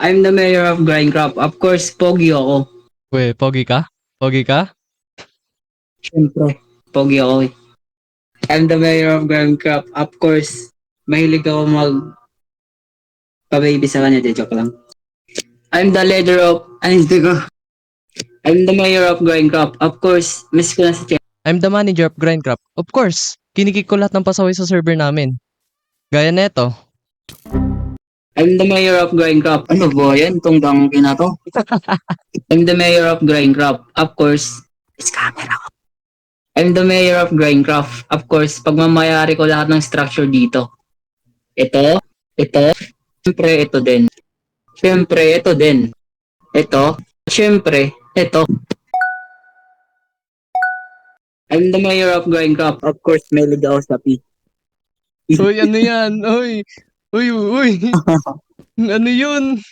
I'm the mayor of Grindcraft. Of course, pogi ako. Uy, pogi ka? Pogi ka? Siyempre, pogi ako eh. I'm the mayor of Grindcraft. Of course, mahilig ako magpa-baby sa kanya. Di, joke lang. I'm the leader of... Ay, hindi ko. I'm the mayor of Grindcraft. Of course, miss ko na si Chen. I'm the manager of Grindcraft. Of course, kinikik ko lahat ng pasaway sa server namin. Gaya neto. I'm the mayor of Grindcraft. Ano ba yan? Itong donkey na to? I'm the mayor of Grindcraft. Of course, scammer ako. I'm the mayor of Grindcraft. Of course, pagmamayari ko lahat ng structure dito. Ito, siyempre ito din. Siyempre ito din. Ito, siyempre, ito. I'm the mayor of Grindcraft. Of course, may ligaw sa P. Uy, ano yan? Uy, uy, uy. Ano yun?